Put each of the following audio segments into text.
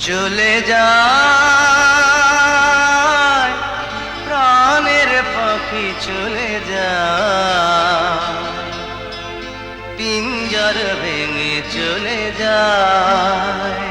চলে যায় প্রাণের পাখি চলে যায়, পিঞ্জর ভেঙে চলে যায়।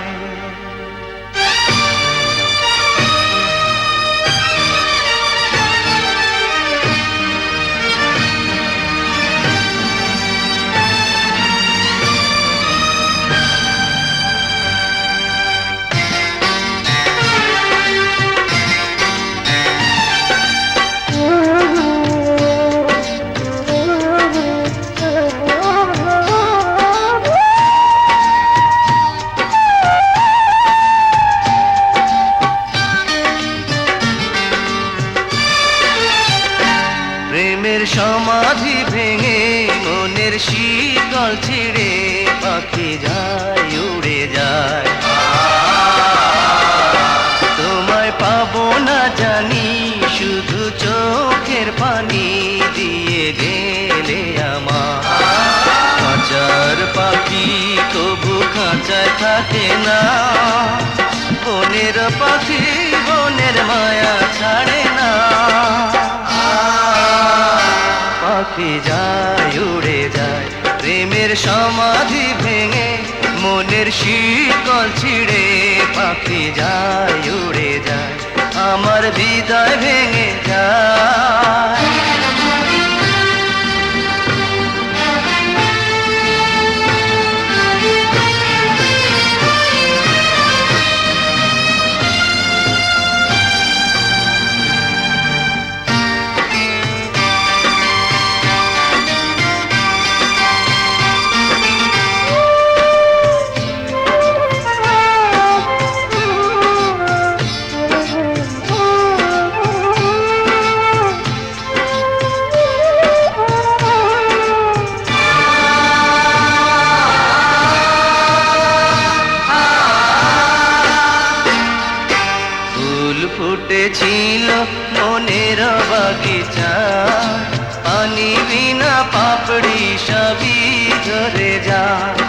প্রেমের সমাধি ভেঙে মনের শিকল ছিঁড়ে পাখি যায় উড়ে যায়। তোমায় পাবো না জানি, শুধু চোখের পানি দিয়ে গেলে আমার। খাঁচার পাখি তবু খাঁচায় থাকে না, বনের পাখি বনের মায়া ছাড়ে না। পাখি যায় উড়ে যায় প্রেমের সমাধি ভেঙে মনের শিকল ছিঁড়ে পাখি যায় উড়ে যায়, আমার হৃদয় ভেঙে যায়। ফুটেছিল মনের বাগিচা, পানি বিনা পাপড়ি সবই ঝরে যায়।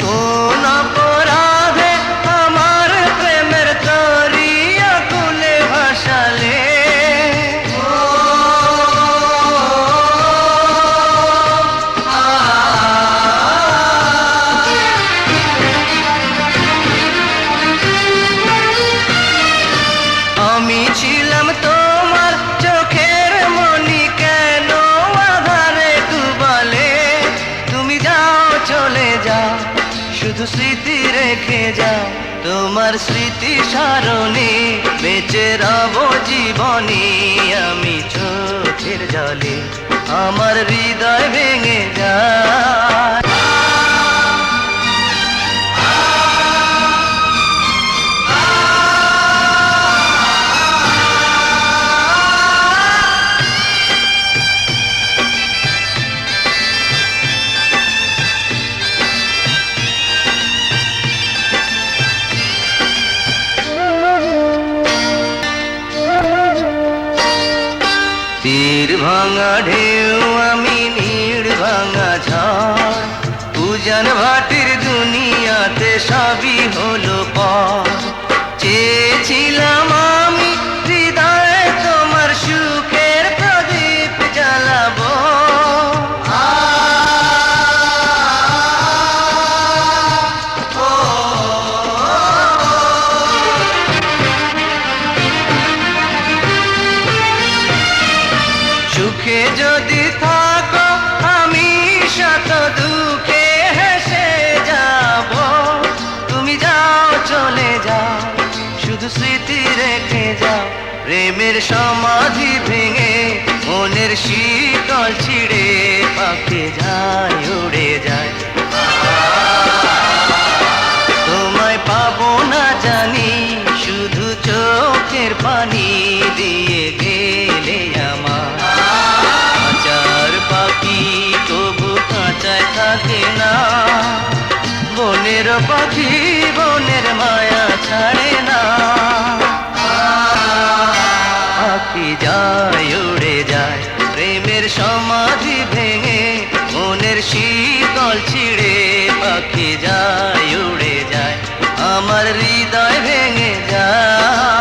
কোন অপরাধে আমার প্রেমের তরিয়া কুলে ভাসালে, আমি ছিলাম তোমার চোখের মনি, কেন আধারে ডুবালে? তুমি যাও চলে যাও, শুধু স্মৃতি রেখে যাও, তোমার স্মৃতি স্মরণে বেঁচে রব জীবনে। আমি চোখের জলে আমার হৃদয় ভেঙে যায়। তীর ভাঙা ঢেউ আমি নীড় ভাঙা ঝড়, উজান ভাটির দুনিয়াতে সবই হলো পর। চেয়েছিলাম আমি হৃদয়ে তোমার সুখের প্রদীপ জ্বালাবো, সুখে যদি থাকো আমি শত দুঃখে হেসে যাব। তুমি যাও চলে যাও, শুধু স্মৃতি রেখে যাও, প্রেমের সমাধি ভেঙে মনের শিকল ছিঁড়ে পাখি যায় উড়ে যায়। তোমায় পাবো না জানি, শুধু চোখের পানি দিয়ে গেলে আমার। পাখি তবু কাঁচায় থাকে না, বনের পাখি বনের মায়া ছাড়ে না। পাখি যায় উড়ে যায় প্রেমের সমাধি ভেঙে মনের শিকল ছিঁড়ে পাখি যায় উড়ে যায়। আমার হৃদয় ভেঙে যায়।